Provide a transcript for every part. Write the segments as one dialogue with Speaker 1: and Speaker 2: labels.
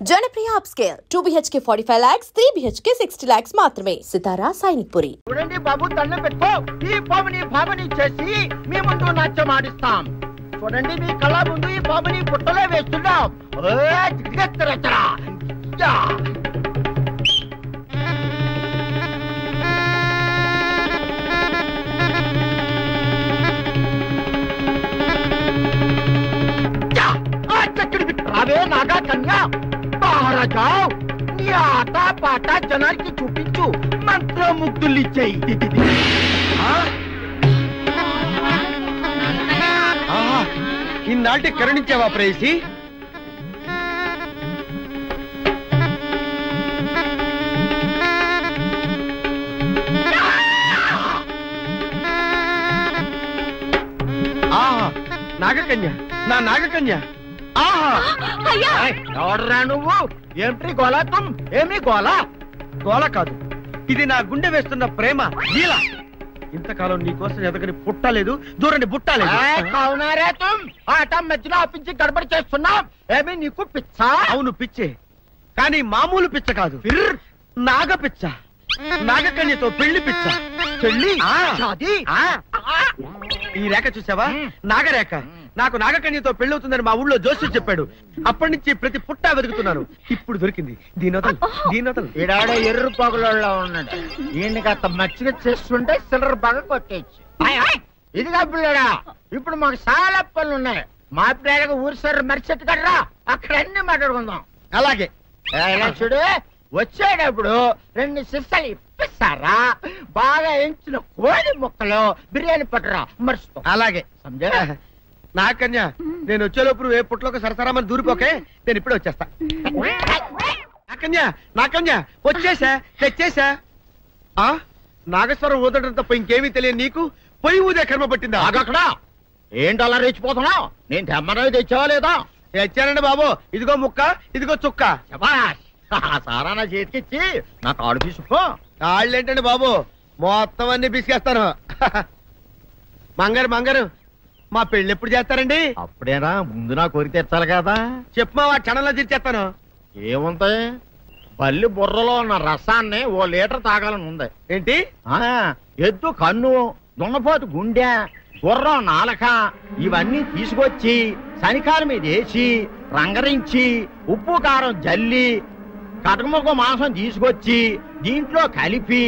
Speaker 1: Janapriya upscale 2 BHK 45 lakhs, 3 BHK 60 lakhs మాత్రమే. సితారా సైనిక్పురి.
Speaker 2: చూడండి బాబు, దండం పెట్టుకో. ఈ బాబుని భావని చేసి మీ ముందు నాట్యం ఆడిస్తాం. చూడండి, మీ కళ్ళ ముందు ఈ బాబుని పుట్టలే వేస్తున్నాం. రావే నాగా కన్యా, బారజావ్. నీ ఆట పాట జనానికి చూపించు, మంత్రముగ్ధులు ఇచ్చేయి.
Speaker 3: ఇన్నాళ్ళకి కరుణించావా ప్రేయసి? నాగకన్య, నా నాగకన్య.
Speaker 2: ఎవడరా నువ్వు? ఏమిటి గోలా? తుమ్ ఏమి గోలా?
Speaker 3: గోళ కాదు, ఇది నా గుండె వేస్తున్న ప్రేమ లీల. ఇంతకాలం నీకోసం ఎదగని పుట్టలేదు, దూరని బుట్టలేదు.
Speaker 2: అవునారే తుమ్? ఆట మధ్యలో ఆపించి గడబడి చేస్తున్నాం. ఏమి నీకు పిచ్చా?
Speaker 3: అవును, పిచ్చే. కానీ మామూలు పిచ్చ కాదు, నాగ పిచ్చ. నాగకన్యతో పెళ్లి పిచ్చ. పెళ్లి ఈ రేఖ చూసావా? నాగరేఖ. నాకు నాగకన్యతో పెళ్ళవుతుందని మా ఊళ్ళో జోస్యం చెప్పాడు. అప్పటి నుంచి ప్రతి పుట్టా వెతుకుతున్నాను. ఇప్పుడు దొరికింది. దీనోతలు
Speaker 2: ఈడాడ ఎర్ర పగులలో ఉన్నాడు. ఈయనకి అంత మచ్చిగా చేస్తుంటే సిల్లర్ బాగా కొట్టేచ్చు. ఇదిగా పిల్లడా, ఇప్పుడు మాకు చాలా పనులు ఉన్నాయి. మా పిల్లలకు ఊరి సార్ మరిచెట్టు కడరా, అక్కడ అన్ని మాట్లాడుకుందాం.
Speaker 3: అలాగే.
Speaker 2: ఇలా చూడు, వచ్చేటప్పుడు 2 సిస్సలు ఇప్పిస్తారా? బాగా ఎంచిన కోడి ముక్కలు బిర్యానీ పట్టరా, మర్చిపో.
Speaker 3: అలాగే.
Speaker 2: సంజయ్,
Speaker 3: నాగకన్య, నేను వచ్చేలోపు ఏ పుట్టలోకి సరసరామని దూరిపోకే. నేను ఇప్పుడే వచ్చేస్తా. నాకన్య వచ్చేసా, తెచ్చేసా. నాగేశ్వరం ఊదడం తప్ప ఇంకేమీ తెలియదు నీకు. పొయ్యి ఊదే కర్మ పట్టిందా?
Speaker 2: అక్కడ ఏంటి అలా రెచ్చిపోతున్నావు? నేను తెమ్మనవి తెచ్చావా లేదా?
Speaker 3: తెచ్చానండి బాబు. ఇదిగో ముక్క, ఇదిగో చుక్క.
Speaker 2: సారా నా చేతికిచ్చి నా కాడు తీసుకో.
Speaker 3: కాళ్ళేంటండి బాబు, మొత్తం అన్ని పిసికేస్తాను. మంగారు, మా పెళ్లి ఎప్పుడు చేస్తారండి?
Speaker 2: అప్పుడేనా, ముందు నా కోరిక తెచ్చాలి కదా.
Speaker 3: చెప్పు మా క్షణంలో తీర్చేస్తాను.
Speaker 2: ఏముంటాయి, బల్లి బుర్రలో ఉన్న రసాన్ని 1 లీటర్ తాగాలని ఉంది.
Speaker 3: ఏంటి?
Speaker 2: ఎద్దు కన్ను, దున్నపోతు గుండె, గుర్రం నాలక ఇవన్నీ తీసుకొచ్చి శనికాల మీద వేసి రంగరించి ఉప్పు కారం జల్లి కటకముక్క మాంసం తీసుకొచ్చి దీంట్లో కలిపి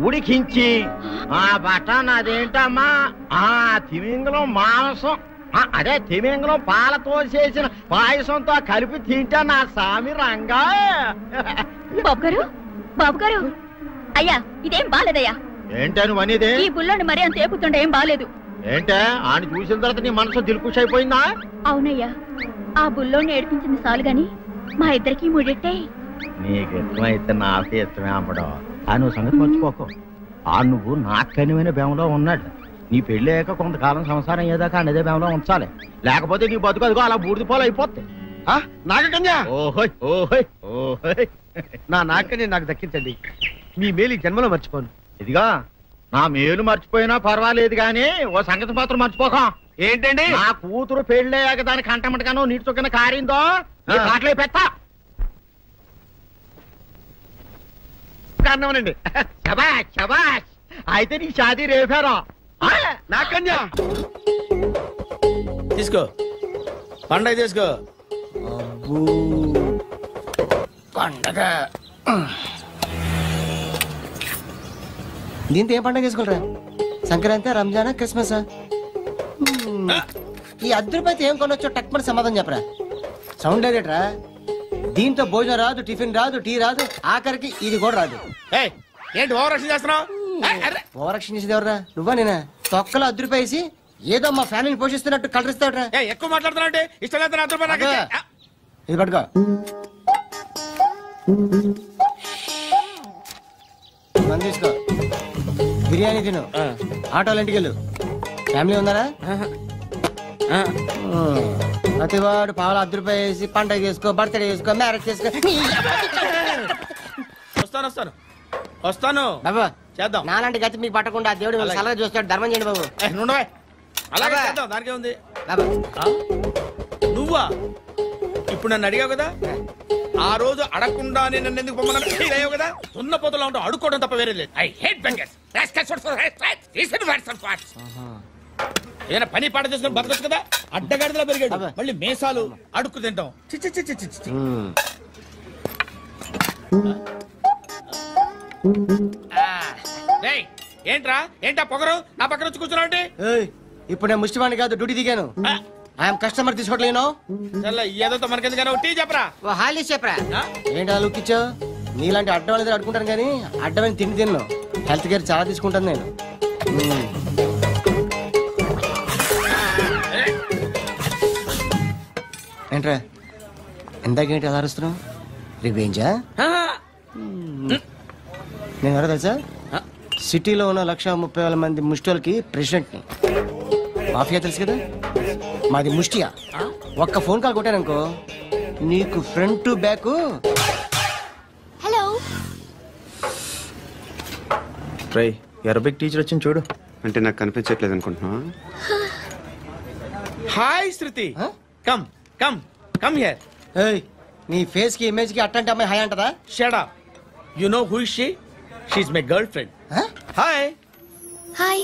Speaker 2: ఉడికించి ఆ బటన్ అదేంటమ్మా, తిమింగలం మాంసం, అదే తిమింగలం పాలతో చేసిన పాయసంతో కలిపి తింటా నా సామి రంగా.
Speaker 4: బాబు గారు, అయ్యా ఇదేం బాలేదయ్యా.
Speaker 2: ఏంటని అనేది?
Speaker 4: ఈ బుల్లోని మరీ అంత ఏపుతుండే ఏం బాలేదు.
Speaker 2: ఏంటే, ఆయన చూసిన తర్వాత నీ మనసు దిల్కుష్ అయిపోయిందా?
Speaker 4: అవునయ్యా, ఆ బుల్లోని ఏడిపించింది చాలు గాని మా ఇద్దరికి ముడిట్టే.
Speaker 2: నీకు ఇష్టమైతే నాకే ఇష్టమే అమ్మడం. నువ్వు సంగతి మర్చిపోకు. నువ్వు నాకు కనివైన బేమలో ఉన్నాడు. నీ పెళ్లి అయ్యాక కొంతకాలం సంసారం ఏదాకా అదే బేమలో ఉంచాలి. లేకపోతే నీ బతుకు అదిగో అలా బూడిదిపోలు అయిపోతాయి.
Speaker 3: నాగకన్య,
Speaker 2: ఓహోయ్ ఓహోయ్ ఓహోయ్,
Speaker 3: నా నాగకన్య నాకు దక్కించండి. మీ మేలు జన్మలో మర్చిపోను.
Speaker 2: ఇదిగా నా మేలు మర్చిపోయినా పర్వాలేదు గాని ఓ సంగతి మాత్రం మర్చిపోక.
Speaker 3: ఏంటండి?
Speaker 2: నా కూతురు పెళ్ళయ్యాక దానికి కంటమటగానో నీటి చుక్కన కారిందో కాట్లే పెట్ట.
Speaker 3: అన్నవనండి.
Speaker 2: శబాష్ శబాష్, అయితే నీ షాదీ రేపారా?
Speaker 3: నాగకన్య
Speaker 5: తీసుకో, పండగ తీసుకో.
Speaker 6: పండగ దీంతో ఏం పండగ చేసుకోరా? సంక్రాంతి, రంజానా, క్రిస్మస్? ఈ అద్దరిపైతే ఏం కొనొచ్చో టక్మని సమాధానం చెప్పరా. సౌండ్ లేదేట్రా? దీంతో భోజనం రాదు, టిఫిన్ రాదు, టీ రాదు, ఆఖరికి ఇది కూడా రాదు.
Speaker 5: ఏంటి ఓవరాక్షన్ చేస్తున్నావు?
Speaker 6: ఓవరాక్షన్ చేసేది ఎవరా? నువ్వా నేనా? తొక్కలో అద్దరిపేసి ఏదో మా ఫ్యామిలీని పోషిస్తున్నట్టు కలరిస్తావుట్రా.
Speaker 5: ఎక్కువ మాట్లాడుతున్నావు. ఇష్టం లేదు.
Speaker 6: ఇది పట్టుకో. మంది తీసుకో, బిర్యానీ తిను, ఆటోలు ఇంటికి వెళ్ళు. ఫ్యామిలీ ఉన్నారా? ప్రతివాడు పావులు ₹10 పండగ చేసుకో, బర్త్డే చేసుకో, మ్యారేజ్ చేసుకో.
Speaker 5: వస్తాను
Speaker 6: బాబు
Speaker 5: చేద్దాం.
Speaker 6: నాలాంటి గతి మీకు పట్టకుండా దేవుడు సలహా చూస్తాడు. ధర్మం చేయండి బాబు.
Speaker 5: అలాగే దానికే ఉంది.
Speaker 6: బాబా
Speaker 5: నువ్వా ఇప్పుడు నన్ను అడిగావు కదా, ఆ రోజు అడగకుండానే నన్ను ఎందుకు పొమ్మన్నాను ఫీల్ అయ్యావు కదా. ఉన్న పొదలో ఉంటావు, అడుక్కోవడం తప్ప వేరే లేదు. I hate bangers. ఏదైనా పని పాట చేసుకుని బతకొచ్చు కదా. అడ్డగాడిదలా పెరిగాడు, మళ్ళీ మేసాలు అడుక్కు తింటాం. చిచ్చి చిచ్చి చిచ్చి. ఏంట్రా ఏంటా పొగరు నా పక్కన వచ్చి కూర్చున్నావు?
Speaker 6: ఇప్పుడు నేను ముష్టివాణి కాదు, డ్యూటీ దిగాను. ఐఎమ్ కస్టమర్ తీసుకోవట్లేను.
Speaker 5: ఏదో మనకెందుకైనా టీ చెప్పరా.
Speaker 6: హాలీ చెప్పరా. ఏంటి ఆ లుక్ ఇచ్చావు? నీలాంటి అడ్డం వాళ్ళ దగ్గర అడుకుంటాను కానీ అడ్డమైన తిండి తిన్ను. హెల్త్ కేర్ చాలా తీసుకుంటాను నేను. ఏంట్రా ఇందాకేంటి ఎలా అరుస్తున్నావు? రివేంజా? నేను ఎవరో తెలుసా? సిటీలో ఉన్న 130,000 మంది ముష్టిలకి ప్రెసిడెంట్ని. మాఫియా తెలుసు కదా, మాది ముష్టియా. ఒక్క ఫోన్ కాల్ కొట్టాననుకో నీకు ఫ్రంట్ టు బ్యాక్.
Speaker 4: హలో
Speaker 7: రై అరబిక్ టీచర్ వచ్చింది చూడు. అంటే నాకు కనిపించట్లేదు అనుకుంటున్నా.
Speaker 5: Hi Shruti. Come come come here.
Speaker 6: ఏయ్ నీ ఫేస్ కి ఇమేజ్ కి అట్టంటే అమ్మాయి హాయ్ అంటదా?
Speaker 5: Shut up. You know who is she? She is my girlfriend. Hi
Speaker 4: hi.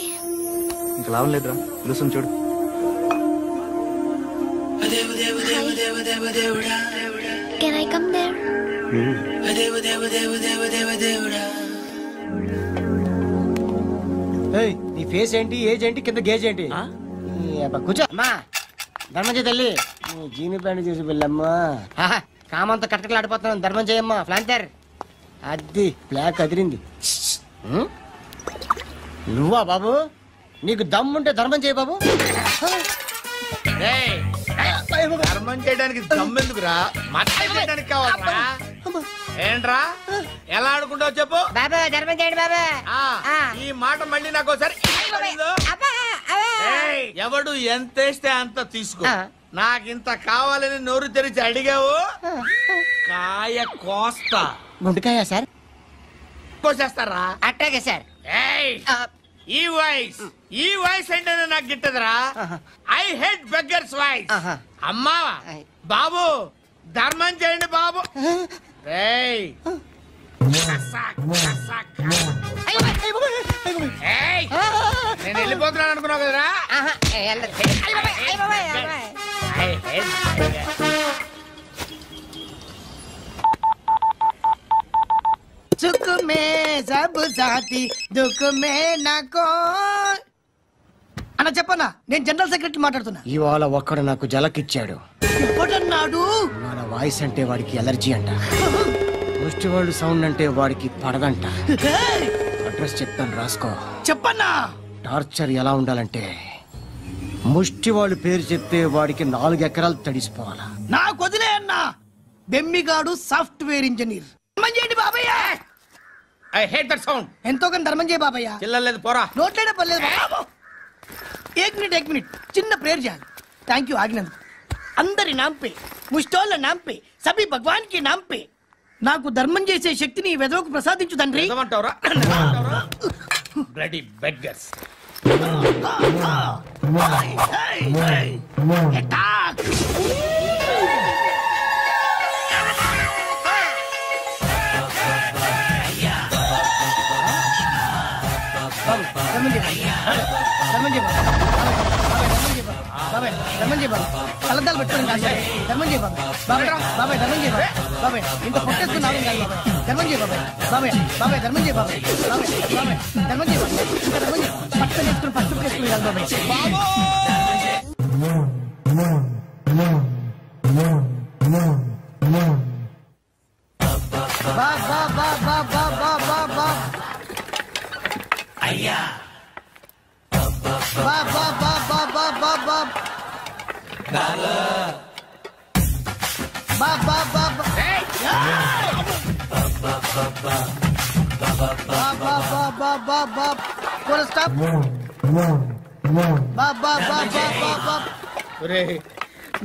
Speaker 7: ఇంకా లాభం లేదురా, పిలుస్తుంది చూడు.
Speaker 4: Can I come there?
Speaker 6: ఏయ్ నీ ఫేస్ ఏంటి, ఏజ్ ఏంటి, కింద గేజ్ ఏంటి? కూర్చో అమ్మా. ధర్మం చేయి తల్లి. జీని ప్యాంట్ చేసి వెళ్ళమ్మా. కామంతో కట్టకలు ఆడిపోతున్నాను. ధర్మం చేయమ్మా. ఫ్లాంటర్ అది బ్లాక్ అదిరింది. నువ్వా బాబు? నీకు దమ్ముంటే ధర్మం చేయి బాబు.
Speaker 5: ధర్మం చేయడానికి దమ్మెందుకురా, మర్చిపోయడానికి కావాలరా. ఏంట్రా ఎలా ఆడుకుంటావు చెప్పు
Speaker 6: బాబా. ధర్మం చేయండి బాబా.
Speaker 5: ఈ మాట మళ్ళీ నాకు ఒకసారి. ఎవడు ఎంత వేస్తే అంత తీసుకో. నాకింత కావాలని నోరు తెరిచి అడిగావు, కాయ కోస్తా.
Speaker 6: గుండెకాయ సార్?
Speaker 5: కోసేస్తారా?
Speaker 6: అట్టాగే సార్.
Speaker 5: ఈ వాయిస్ అంటేనే నాకు గిట్టదురా. I hate beggars voice. అమ్మా బాబు ధర్మం చేయండి బాబు. నేను వెళ్ళిపోతున్నాను అనుకున్నావు కదరా.
Speaker 6: సుఖ మే సబ్ సాథీ దుఃఖ మే నాకో.
Speaker 8: అన్న చెప్పన్నా, నేను జనరల్ సెక్రటరీ మాట్లాడుతున్నా.
Speaker 6: ఇవాళ ఒక్కడు నాకు జలకిచ్చాడు.
Speaker 8: ఎవడన్నాడు?
Speaker 6: మన వాయిస్ అంటే వాడికి ఎలర్జీ అంట. ముష్టి వాళ్ళు సౌండ్ అంటే వాడికి పడదంట. అడ్రస్ చెప్తాను రాసుకో.
Speaker 8: చెప్పన్నా.
Speaker 6: టార్చర్ ఎలా ఉండాలంటే ముష్టి వాళ్ళు పేరు చెప్తే వాడికి 4 ఎకరాలు తడిసిపోవాలా.
Speaker 8: నాకు వదిలే అన్నా. బెమ్మిగాడు సాఫ్ట్వేర్ ఇంజనీర్. ధర్మం చేయండి బాబయ్య.
Speaker 5: I hate that sound.
Speaker 8: ఎంతో కొంత ధర్మం చేయ బాబయ్య.
Speaker 5: చిల్లలేదు పోరా.
Speaker 8: నోట్లైనా పర్లేదు బాబు. एक मिनट చిన్న ప్రేయర్ చేయాలి. థ్యాంక్ యూ ఆగినందుకు. అందరి నామ్ పే, ముష్టోళ్ళ నామ్ పే, సభీ భగవాన్ కి నామ్ పే నాకు ధర్మం చేసే శక్తిని ఈ వెదవకు ప్రసాదించు తండ్రి.
Speaker 5: Bloody beggars.
Speaker 8: కలద్దాలు పెట్టుకోండి కాదు. ధర్మం చేయ బాబాయ్. బాబాయ్ బాబాయ్ ధర్మం చేయ బాబాయ్. ఇంత పొట్టేసుకున్నావు కాదు బాబాయ్. ధర్మం చేయ బాబాయ్. బాబాయ్ బాబాయ్ ధర్మం చేయ బాబాయ్. బాబాయ్ బాబాయ్ ధర్మం చేయ బాబాయ్. ఇంకా ధర్మం చేయ. పట్టుకొని వేసుకుని పట్టు వేసుకుని కాదు బాబాయ్. అయ్యా బా బా బా బా బా బా బా బా బా బా బా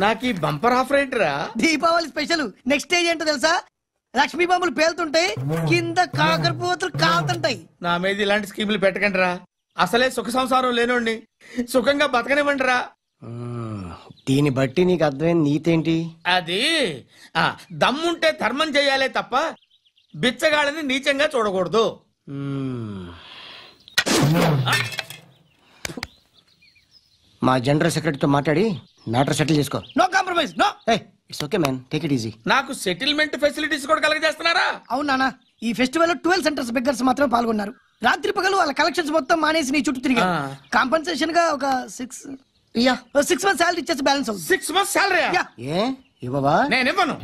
Speaker 5: నాకు ఈ బంపర్ ఆఫర్ ఏంటిరా?
Speaker 8: దీపావళి స్పెషల్. నెక్స్ట్ స్టేజ్ ఏంటో తెలుసా? లక్ష్మీ బాంబులు పేలుతుంటాయి, కింద కాకరపోతులు కాలుతుంటాయి.
Speaker 5: నా మీద ఇలాంటి స్కీములు పెట్టకండి రా. అసలే సుఖ సంసారం లేనోడిని సుఖంగా బతకనివ్వండి రా.
Speaker 6: దీన్ని బట్టి నీకు అర్థమైన నీతేంటి?
Speaker 5: అది దమ్ముంటే ధర్మం చేయాలే తప్ప బిచ్చగాళ్ళని నీచంగా చూడకూడదు.
Speaker 6: మా జనరల్ సెక్రటరీతో మాట్లాడి మ్యాటర్ సెటిల్ చేసుకో.
Speaker 8: No compromise, no.
Speaker 6: It's okay man, take it easy.
Speaker 5: నాకు సెటిల్మెంట్ ఫెసిలిటీస్ కూడా కలగజేస్తున్నారా?
Speaker 8: అవునా? ఈ ఫెస్టివల్ 12 సెంటర్స్ బెగ్గర్స్ మాత్రం పాల్గొన్నారు. రాత్రి పగలు వాళ్ళ కలెక్షన్స్ మొత్తం మానేసి నీ చుట్టూ తిరిగారు. కాంపన్సేషన్ గా ఒక 6 months సాలరీ ఇచ్చేసి బ్యాలెన్స్ అవుతుంది.
Speaker 5: 6 months సాలరీ?
Speaker 6: ఏ ఇవ్వవా?
Speaker 5: నేను ఇవ్వను.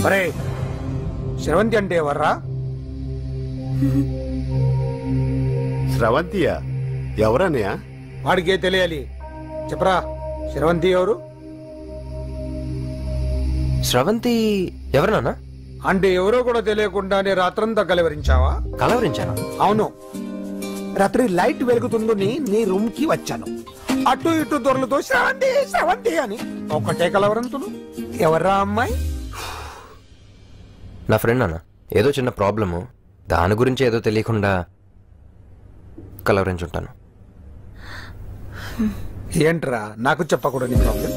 Speaker 9: అరే శ్రవంతి అంటే ఎవర్రా?
Speaker 10: శ్రవంతియా? ఎవరన్నయ్యా?
Speaker 9: వాడికే తెలియాలి, చెప్పరా. శ్రవంతి ఎవరు?
Speaker 11: శ్రవంతి ఎవరన్నా?
Speaker 9: అంటే ఎవరో కూడా తెలియకుండానే రాత్రంతా కలవరించావా?
Speaker 11: కలవరించాను.
Speaker 9: అవును, రాత్రి లైట్ వెలుగుతుందని నీ రూమ్ కి వచ్చాను. అటు ఇటు దొరలతో శ్రవంతి శ్రవంతి అని ఒకటే కలవరంతులు. ఎవర్రా అమ్మాయి?
Speaker 11: నా ఫ్రెండ్ అన్న, ఏదో చిన్న ప్రాబ్లము, దాని గురించి ఏదో తెలియకుండా కలవరించుంటాను.
Speaker 9: ఏంట్రా నాకు చెప్పకూడదు నీ ప్రాబ్లం?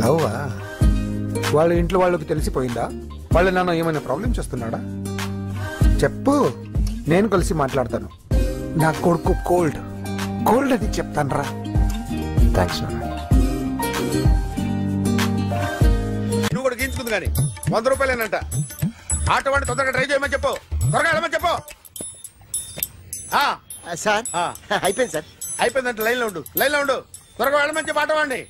Speaker 9: లవ్వా? వాళ్ళ ఇంట్లో వాళ్ళకి తెలిసిపోయిందా? వాళ్ళ నాన్న ఏమైనా ప్రాబ్లం చేస్తున్నాడా? చెప్పు, నేను కలిసి మాట్లాడతాను. నా కొడుకు కోల్డ్ అని చెప్తాను రా.
Speaker 11: థ్యాంక్స్ నాన్న.
Speaker 3: నువ్వు కూడా గీంచుకుంది కానీ 100 రూపాయలేనంట. ఆటో వాడిని తొందరగా ట్రై చేయమని చెప్పు, త్వరగా వెళ్ళమని చెప్పు.
Speaker 6: సార్ అయిపోయింది సార్.
Speaker 3: అయిపోయిందంటే లైన్లో ఉండు, త్వరగా వెళ్ళమని చెప్పు ఆటో వాడిని.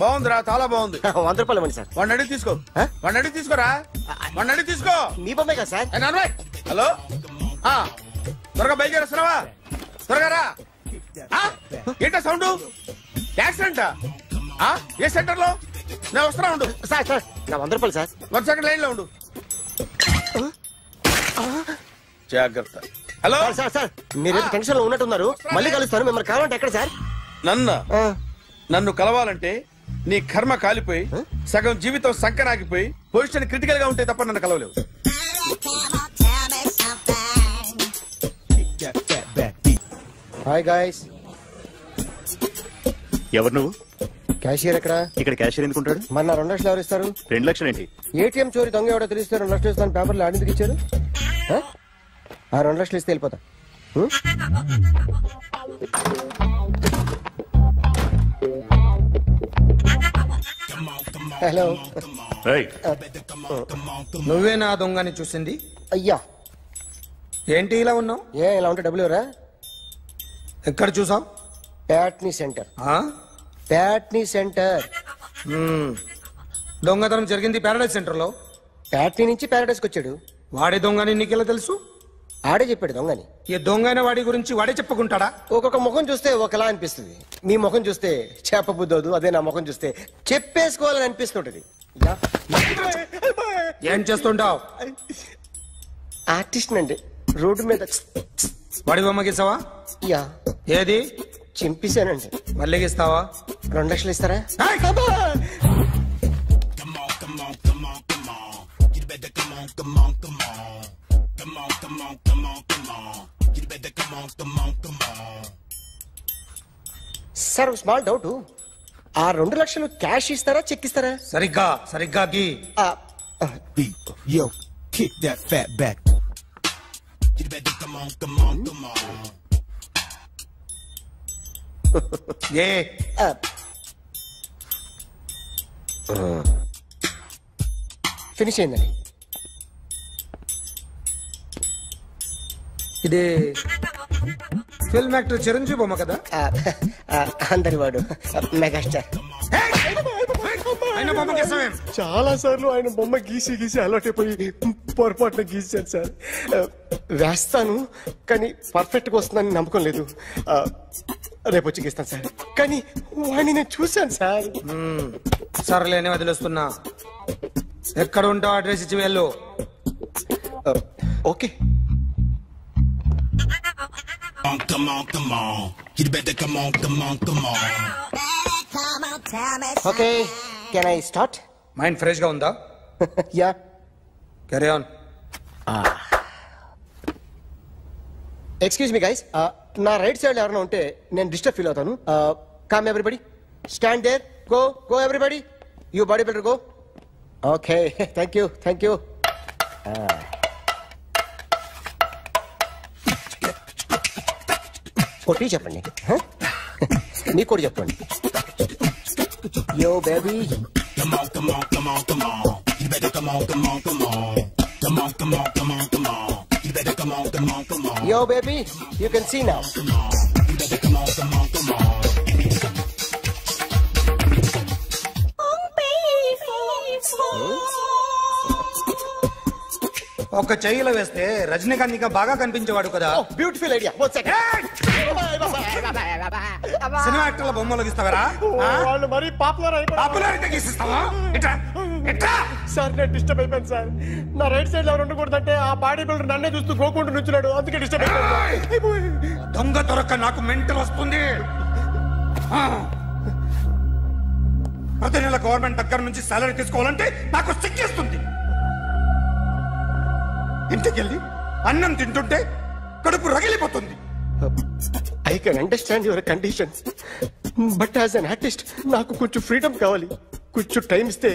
Speaker 3: బాగుందిరా, చాలా బాగుంది.
Speaker 6: 100 రూపాయలు ఇవ్వండి సార్.
Speaker 3: వాడిని అడిగి తీసుకో. వాడిని అడిగి తీసుకో.
Speaker 6: మీ బొమ్మే కదా సార్.
Speaker 3: హలో, త్వరగా బయలుదేరేస్తున్నావా? త్వరగా రా. ఏంటా సౌండ్? యాక్సిడెంట్? ఏ సెంటర్ లో? నేను వస్తున్నా ఉండు.
Speaker 6: సార్ నా 100 రూపాయలు సార్.
Speaker 3: 1 సెకండ్ లైన్ లో ఉండు. జాగ్రత్త. హలో
Speaker 6: సార్, మీరు టెన్షన్ లో ఉన్నట్టున్నారు. మళ్ళీ కలుస్తాను. మిమ్మల్ని కావాలంటే ఎక్కడ సార్?
Speaker 3: నన్ను కలవాలంటే నీ కర్మ కాలిపోయి సగం జీవితం సంకనాగిపోయి పొజిషన్ క్రిటికల్ గా ఉంటే తప్ప నన్ను కలవలేవు.
Speaker 6: Hi guys.
Speaker 10: ఎవరు నువ్వు?
Speaker 6: క్యాషియర్ ఎక్కడ?
Speaker 10: ఇక్కడ క్యాషియర్ ఎందుకుంటాడు?
Speaker 6: మన 2 లక్షలు ఎవరు ఇస్తారు?
Speaker 10: 2 లక్షలు ఏంటి?
Speaker 6: ఏటీఎం చోరీ దొంగ ఎవడో తెలిస్తే 2 లక్షలు ఇస్తాను పేపర్లు ఆడిందుకు ఇచ్చారు. ఆ 2 లక్షలు ఇస్తే వెళ్ళిపోతా. హలో,
Speaker 9: నువ్వే నా దొంగని చూసింది?
Speaker 6: అయ్యా
Speaker 9: ఏంటి ఇలా ఉన్నావు?
Speaker 6: ఇలా ఉంటే డబ్బులు ఎవరా?
Speaker 9: ఎక్కడ చూసావు?
Speaker 6: ప్యాట్నీ సెంటర్. ప్యాట్నీ సెంటర్.
Speaker 9: దొంగతనం జరిగింది ప్యారడైజ్ సెంటర్ లో.
Speaker 6: ప్యాట్నీ నుంచి ప్యారడైజ్కి వచ్చాడు.
Speaker 9: వాడే దొంగని నీకెలా తెలుసు?
Speaker 6: ఆడే చెప్పాడు దొంగని.
Speaker 9: ఈ దొంగైన వాడి గురించి వాడే చెప్పుకుంటాడా?
Speaker 6: ఒక్కొక్క ముఖం చూస్తే ఒకలా అనిపిస్తుంది. మీ ముఖం చూస్తే చెప్పబుద్దోదు, అదే నా ముఖం చూస్తే చెప్పేసుకోవాలని అనిపిస్తుంటది.
Speaker 9: ఏం చేస్తుంటావు?
Speaker 6: ఆర్టిస్ట్ అండి. రోడ్డు మీద
Speaker 9: వాడి బొమ్మ గీసావా?
Speaker 6: యా.
Speaker 9: ఏది?
Speaker 6: చింపేశానండి.
Speaker 9: మళ్ళీ గీస్తావా?
Speaker 6: 2 లక్షలు ఇస్తారా? సార్ స్మాల్ డౌట్, ఆ 2 లక్షలు క్యాష్ ఇస్తారా చెక్ ఇస్తారా?
Speaker 9: సరిగ్గా గీ.
Speaker 12: Yo, kick that fat back. You better come on.
Speaker 6: Finish అయిందండి.
Speaker 9: ఇది ఫిల్మ్ యాక్టర్ చిరంజీవి బొమ్మ కదా?
Speaker 6: అందరి వాడు మెగాస్టార్. చాలా సార్లు ఆయన బొమ్మ గీసి అలవాటైపోయి పొరపాటున గీసాను సార్. వేస్తాను కానీ పర్ఫెక్ట్ గా వస్తుందని నమ్మకం లేదు. రేపు వచ్చి గీస్తాను సార్. కానీ వాడిని నేను చూశాను సార్.
Speaker 9: సర్లేని వదిలేస్తున్నా. ఎక్కడ ఉంటావు అడ్రస్ ఇచ్చి వెళ్ళు.
Speaker 6: Okay.
Speaker 12: Come on, come on. You better come on, come on, come on.
Speaker 6: Okay, can I start?
Speaker 9: Mind fresh గా ఉందా?
Speaker 6: Yeah.
Speaker 9: Carry on.
Speaker 6: Excuse me guys, నా రైట్ సైడ్ ఎవరైనా ఉంటే నేను డిస్టర్బ్ ఫీల్ అవుతాను. Come everybody, stand there, go go everybody, you body builder go. Okay, thank you thank you. కొట్టి చెప్పండి, మీకు కూడా చెప్పండి. Yo baby.
Speaker 12: Come on, come on, come on, come on. You better come on, come on, come on. Come on, come on, come on, come on. You better come on, come on, come on.
Speaker 6: Yo baby, you can see now.
Speaker 12: Come on. You better come on, come on, come on.
Speaker 9: ఒక చెయ్యిలో వేస్తే రజనీకాంత్ ఇంకా బాగా కనిపించేవాడు కదా.
Speaker 6: Beautiful idea.
Speaker 9: Cinema యాక్టర్ల బొమ్మలు గీస్తావరా?
Speaker 6: వాళ్ళు మరీ popular
Speaker 9: popularity గీసిస్తావా?
Speaker 6: Sir నేను disturb అయిపోయాను సార్. నా రైట్ సైడ్ ఎవరు ఉండకూడదంటే ఆ బాడీ బిల్డర్ నన్నే చూస్తూ గోకుంటూ నుంచున్నాడు, అందుకే డిస్టర్బ్ అయిపోయాను.
Speaker 9: దొంగ దొరక్క నాకు మెంటల్ వస్తుంది. ప్రతి నెల గవర్నమెంట్ దగ్గర నుంచి సాలరీ తీసుకోవాలంటే నాకు సిగ్గేస్తుంది. ఇంటికెళ్ళి అన్నం తింటుంటే కడుపు రగిలిపోతుంది.
Speaker 6: I can understand your conditions, but as an artist నాకు కొంచెం ఫ్రీడమ్ కావాలి. కొంచెం టైం ఇస్తే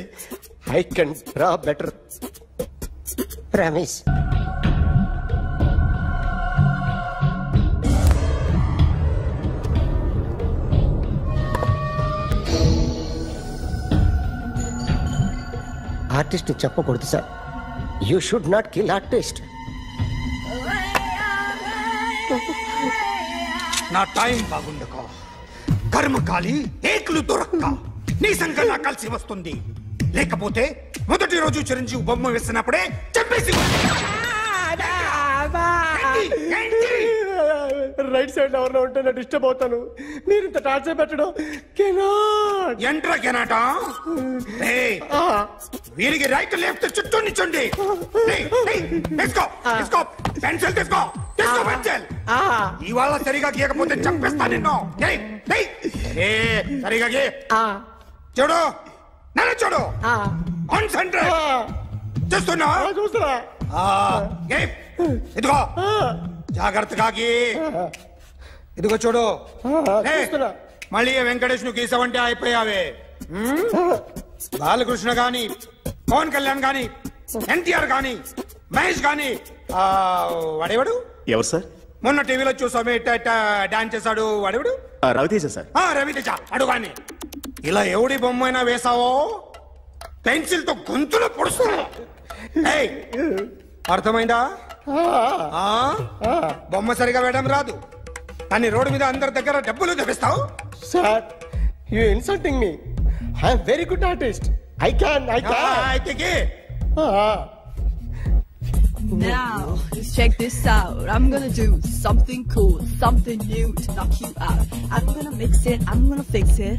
Speaker 6: I can draw better. Promise. Artist చెప్పకూడదు sir. You should not kill artist.
Speaker 9: నా టైం బాగుండక కర్మకాలి ఏకులు దొరక్క నీ సంఘంగా కలిసి వస్తుంది. లేకపోతే మొదటి రోజు చిరంజీవి బొమ్మ వేసినప్పుడే చెప్పేసి
Speaker 6: రైట్ సైడ్ ఎవరిలో ఉంటే నేను డిస్టర్బ్ అవుతాను. మీరు ఇంత టార్చర్ పెట్టడం
Speaker 9: ఎంట్రా కెనాట. వీరికి రైట్ లెఫ్ట్ చుట్టూ నిచ్చండి. పెన్సిల్ తీసుకో, తీసుకో పెన్సిల్. ఇవాళ సరిగా గీయకపోతే చంపేస్తా నిన్ను. సరిగా గీ. చూడు, నన్ను చూడు. కాన్సంట్రేట్ చేస్తున్నా.
Speaker 6: చూస్తున్నా.
Speaker 9: ఇదిగో జాగ్రత్తగా గీ. ఇదిగో చూడు. మళ్ళీ వెంకటేష్ ను గీసావంటే అయిపోయావే. బాలకృష్ణ గాని, పవన్ కళ్యాణ్ గాని, ఎన్టీఆర్ గాని, మహేష్ గాని, వాడేవాడు
Speaker 10: ఎవరు సార్?
Speaker 9: మొన్న టీవీలో చూసామే డాన్స్ చేశాడు వాడేవాడు?
Speaker 10: రవితేజ సార్.
Speaker 9: రవితేజ అడుగాని. ఇలా ఎవడి బొమ్మ అయినా వేసావో పెన్సిల్ తో గొంతులో పొడుస్తా. అర్థమైందా? బొమ్మ సరిగా వేయడం రాదు కానీ రోడ్డు మీద అందరి దగ్గర డబ్బులు తెప్పిస్తావు.
Speaker 6: Sir, you insulting me. I am very good artist. I can
Speaker 13: Now, let's check this out. I'm gonna do something cool, something new to knock you out. I'm gonna mix it, I'm gonna fix it.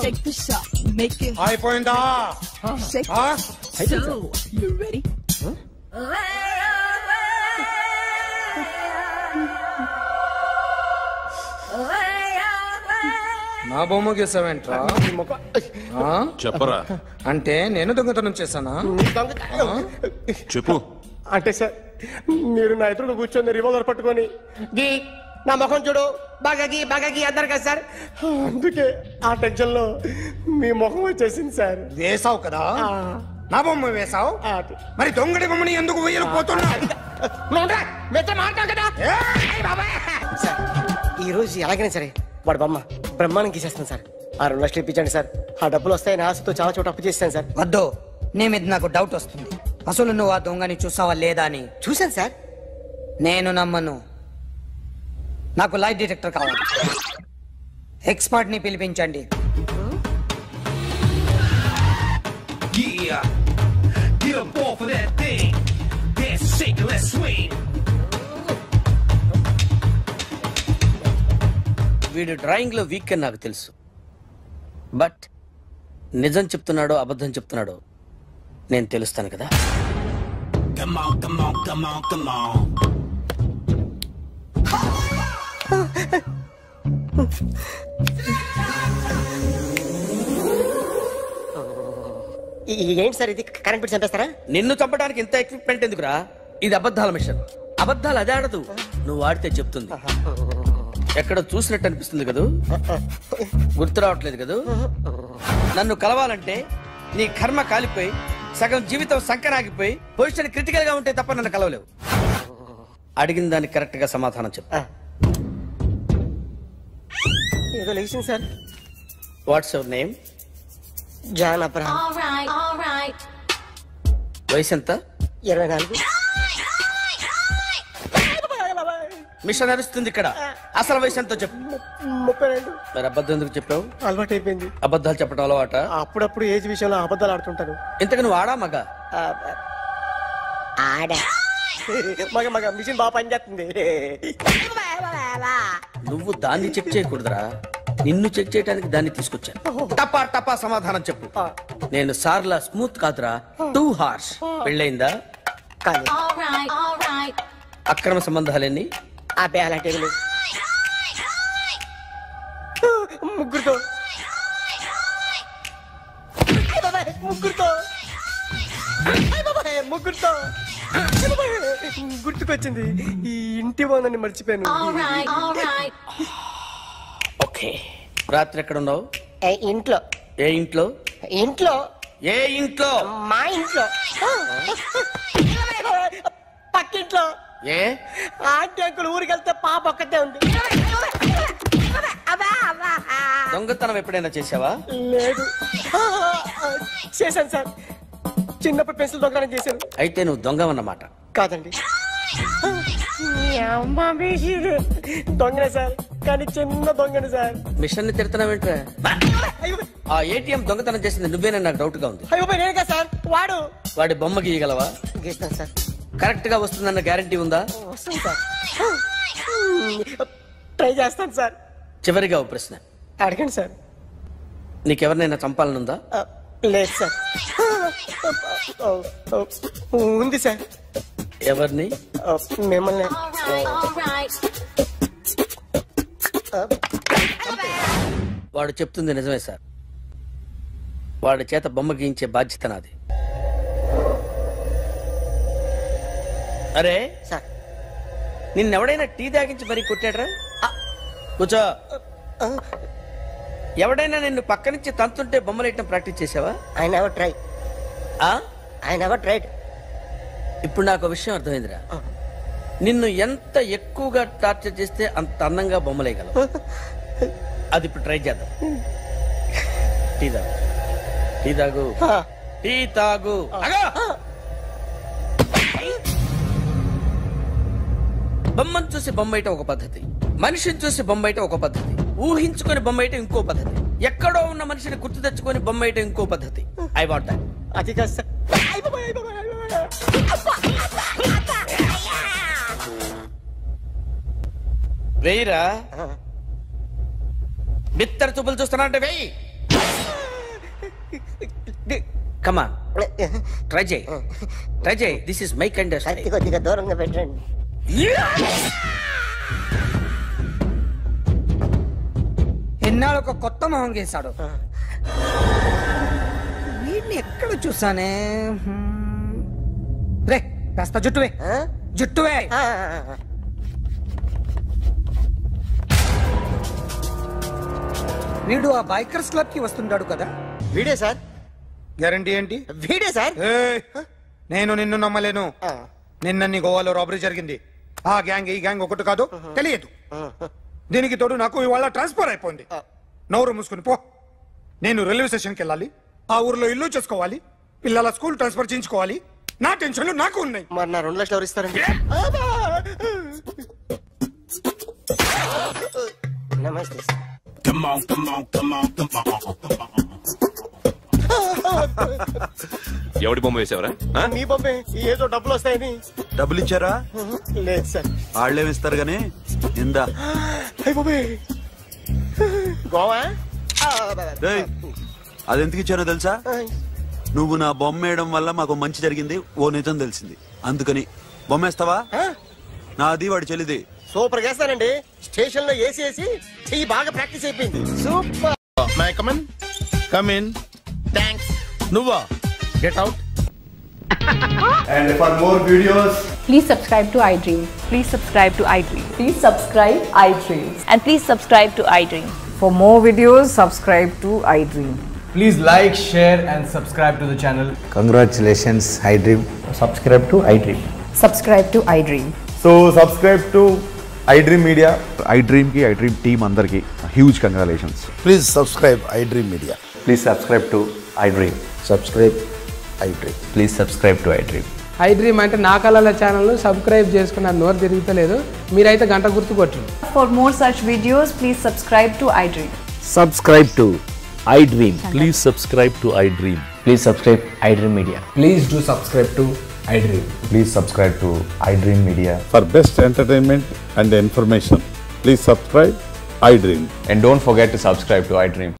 Speaker 13: Take the shot, make it.
Speaker 9: అయిపోయిందా?
Speaker 13: Shake it. So, you ready?
Speaker 9: నా బొమ్మ గీసావేంట్రా?
Speaker 10: చెప్పరా.
Speaker 9: అంటే నేను దొంగతనం చేశానా?
Speaker 10: చెప్పు.
Speaker 6: అంటే సార్, మీరు నా ఎదురు కూర్చొని రివాల్వర్ పట్టుకొని గీ నా ముఖం చూడు బాగా గీ అన్నారు కదా సార్. అందుకే ఆ టెన్షన్ లో మీ ముఖం వచ్చేసింది సార్.
Speaker 9: వేసావు కదా, నా బొమ్మ వేసావు. మరి దొంగడి బొమ్మని ఎందుకు వేయకపోతున్నా?
Speaker 6: సార్, ఈ రోజు ఎలాగైనా సరే వాడు బొమ్మ బ్రహ్మాండం గీసేస్తాను సార్. 6 లక్షలు ఇప్పించండి సార్. ఆ డబ్బులు వస్తాయని ఆశతో చాలా చోట అప్పు చేస్తాను సార్.
Speaker 14: వద్దు, నీ మీద నాకు డౌట్ వస్తుంది. అసలు నువ్వు ఆ దొంగని చూసావా లేదా అని.
Speaker 6: చూశాను సార్.
Speaker 14: నేను నమ్మను. నాకు లైట్ డిటెక్టర్ కావాలి. ఎక్స్పర్ట్ ని పిలిపించండి.
Speaker 15: వీడు డ్రాయింగ్ లో వీక్ అని నాకు తెలుసు, బట్ నిజం చెప్తున్నాడో అబద్ధం చెప్తున్నాడో నేను తెలుస్తాను కదా.
Speaker 12: Come on, come on, come on, come on.
Speaker 6: ఏంటి సార్ ఇది? కరెంట్ బిల్ చంపేస్తారా?
Speaker 15: నిన్ను చంపడానికి ఇంత ఎక్విప్మెంట్ ఎందుకురా? ఇది అబద్ధాల మిషన్. అబద్ధాలు అదే ఆడదు, నువ్వు ఆడితే చెప్తుంది. ఎక్కడ చూసినట్టు అనిపిస్తుంది కదూ? గుర్తు రావట్లేదు కదూ? నన్ను కలవాలంటే నీ కర్మ కాలిపోయి సగం జీవితం సంకనాగిపోయి పొజిషన్ క్రిటికల్ గా ఉంటే తప్ప నన్ను కలవలేవు. అడిగిన దానికి కరెక్ట్ గా సమాధానం చెప్పు.
Speaker 6: ఏదో లేచింది sir.
Speaker 15: What's your name?
Speaker 6: John Abraham.
Speaker 15: వయసు ఎంత?
Speaker 6: 24.
Speaker 15: మిషన్ నడుస్తుంది ఇక్కడ. అసలు వయసు ఎంతో చెప్పు.
Speaker 6: 32.
Speaker 15: మరి అబద్ధం ఎందుకు చెప్పావు?
Speaker 6: అలవాటు అయిపోయింది.
Speaker 15: అబద్ధాలు చెప్పడం అలవాట?
Speaker 6: అప్పుడప్పుడు ఏజ్ విషయంలో అబద్ధాలు ఆడుతుంటాను.
Speaker 15: ఇంతకు నువ్వు ఆడా మగ?
Speaker 6: ఆడా. మగ మగ మిషన్ బాగా పనిచేస్తుంది.
Speaker 15: నువ్వు దాన్ని చెక్ చేయకూడదురా, నిన్ను చెక్ చేయడానికి దాన్ని తీసుకొచ్చాను. టపా టపా సమాధానం చెప్పు. నేను సార్లా స్మూత్ కాదురా, టూ హార్ష్. పెళ్ళైందా? అక్రమ సంబంధాలన్నీ?
Speaker 6: అబ్బే అలాంటివి లేవు. ముగ్గురుతో ముగ్గురుతో గుర్తుకొచ్చింది. ఈ ఇంటి వాళ్ళని మర్చిపోయాను.
Speaker 15: ఓకే. రాత్రి ఎక్కడ ఉన్నావు?
Speaker 6: ఇంట్లో.
Speaker 15: ఏ ఇంట్లో?
Speaker 6: ఇంట్లో.
Speaker 15: ఏ ఇంట్లో?
Speaker 6: మా ఇంట్లో. పక్కింట్లో.
Speaker 15: ఏ?
Speaker 6: ఆంటీ అంకుల్ ఊరికి వెళ్తే పాప ఒక్కతే ఉంది.
Speaker 15: దొంగతనం ఎప్పుడైనా చేసావా?
Speaker 6: లేదు. చేశాను సార్, చిన్నప్పుడు పెన్సిల్ దొంగతనం చేశాను.
Speaker 15: అయితే నువ్వు దొంగవన్నమాట.
Speaker 6: కాదండి, దొంగనే సార్, కానీ చిన్న దొంగని సార్.
Speaker 15: మిషన్ ని తిడుతున్నావేంట్రా? ఆ ఏటీఎం దొంగతనం చేసింది నువ్వేనని నాకు డౌట్ గా ఉంది.
Speaker 6: అయ్యో నేను కదా సార్.
Speaker 15: వాడి బొమ్మ గీయగలవా?
Speaker 6: గీస్తాను సార్.
Speaker 15: కరెక్ట్ గా వస్తుందన్న గ్యారంటీ ఉందా?
Speaker 6: వస్తుంది సార్. ట్రై చేస్తాను సార్.
Speaker 15: చివరిగా ఓ ప్రశ్న
Speaker 6: అడగండి సార్.
Speaker 15: నీకెవరినైనా చంపాలనుందా?
Speaker 6: లేదు సార్. ఉంది సార్.
Speaker 15: ఎవరిని?
Speaker 6: మిమ్మల్ని.
Speaker 15: వాడు చెప్తుంది నిజమే సార్. వాడి చేత బొమ్మ గీయించే బాధ్యత నాది. అరే
Speaker 6: సార్,
Speaker 15: నిన్నెవడైనా టీ తాగించి మరీ కొట్టాడ్రా? కూర్చో. ఎవడైనా నిన్ను పక్క నుంచి తంతుంటే బొమ్మలేయటం ప్రాక్టీస్ చేసావా?
Speaker 6: I never try. I never tried.
Speaker 15: ఇప్పుడు నాకు విషయం అర్థమైందిరా. నిన్ను ఎంత ఎక్కువగా టార్చర్ చేస్తే అంత అందంగా బొమ్మలేయగలవు. అది ఇప్పుడు ట్రై చేద్దాం. టీ తాగు. టీ తాగు. టీ తాగు. బొమ్మను చూసి బొమ్మయటం ఒక పద్ధతి, మనిషిని చూసి బొమ్మయటం ఒక పద్ధతి, ఊహించుకొని బొమ్మయటం ఇంకో పద్ధతి, ఎక్కడో ఉన్న మనిషిని గుర్తు తెచ్చుకొని బొమ్మయటం ఇంకో పద్ధతి. I want that.
Speaker 6: అది కాదు సార్.
Speaker 15: వెయ్యిరా. బిత్తర చూపులు చూస్తున్నా అంటే వెయ్యి. కమా, ట్రై చేయి, ట్రై చేయి. This is my kind of style.
Speaker 6: కొద్దిగా దూరంగా పెట్టండి.
Speaker 14: ఎన్నాళ్ళు ఒక కొత్త మొహం గీశాడు. వీడిని ఎక్కడ చూసానే? రే కాస్త జుట్టువే, జుట్టువే. వీడు ఆ బైకర్స్ క్లబ్ కి వస్తుంటాడు కదా?
Speaker 6: వీడే సార్.
Speaker 9: గ్యారంటీ ఏంటి?
Speaker 6: వీడే సార్.
Speaker 9: నేను నిన్ను నమ్మలేను. నిన్న నీ గోవాలో రాబరీ జరిగింది. ఆ గ్యాంగ్ ఈ గ్యాంగ్ ఒకటి కాదు, తెలియదు. దీనికి తోడు నాకు ఇవాళ ట్రాన్స్ఫర్ అయిపోయింది. నోరు మూసుకుని పో. నేను రైల్వే స్టేషన్కి వెళ్ళాలి, ఆ ఊర్లో ఇల్లు చేసుకోవాలి, పిల్లల స్కూల్ ట్రాన్స్ఫర్ చేయించుకోవాలి. నా టెన్షన్లు నాకు ఉన్నాయి.
Speaker 6: మరి నా 2 లక్షలు ఎవరు ఇస్తారండి? నమస్తే sir.
Speaker 12: Come on, come on, come on, come on, come on.
Speaker 10: ఎవడి బొమ్మ వేసావరా?
Speaker 6: మీ బొమ్మే. ఏదో డబ్బులు వస్తాయని.
Speaker 16: డబ్బులు ఇచ్చారా?
Speaker 6: లేదు సార్.
Speaker 16: వాళ్ళేమిస్తారు గానీ ఇందా.
Speaker 6: గోవా
Speaker 16: అది ఎందుకు ఇచ్చానో తెలుసా? నువ్వు నా బొమ్మ వేయడం వల్ల మాకు మంచి జరిగింది, ఓ నిజం తెలిసింది. అందుకని బొమ్మేస్తావా? నాది వాడి చెల్లిది.
Speaker 6: సూపర్ చేస్తానండి. స్టేషన్ లో ఏసీ చెయ్యి బాగా ప్రాక్టీస్ అయిపోయింది. Super.
Speaker 5: My come on come in. Thanks. నువ్వా? Get out.
Speaker 17: And for more videos,
Speaker 18: please subscribe to iDream.
Speaker 19: Please subscribe to iDream.
Speaker 18: Please subscribe iDream.
Speaker 19: And please subscribe to iDream.
Speaker 18: For more videos, subscribe to iDream.
Speaker 17: please like, share and subscribe to the channel.
Speaker 20: Congratulations, iDream. Subscribe to iDream.
Speaker 18: Subscribe to iDream.
Speaker 17: So subscribe to iDream Media. iDream ki iDream team andarki huge congratulations.
Speaker 20: Please subscribe iDream Media.
Speaker 17: Please subscribe to iDream.
Speaker 20: Subscribe iDream.
Speaker 17: Please subscribe to iDream.
Speaker 21: iDream అంటే నా కళల channel subscribe చేసుకున్న నోరు తిరుగుతలేదు. మీరైతే గంట గుర్తు కొట్టండి.
Speaker 18: For more such videos, please subscribe to iDream.
Speaker 20: Subscribe to iDream.
Speaker 10: Please subscribe to iDream.
Speaker 20: Please subscribe iDream Media.
Speaker 17: Please do subscribe to iDream.
Speaker 20: Please subscribe to iDream Media.
Speaker 22: For best entertainment and information, please subscribe iDream.
Speaker 17: And don't forget to subscribe to iDream.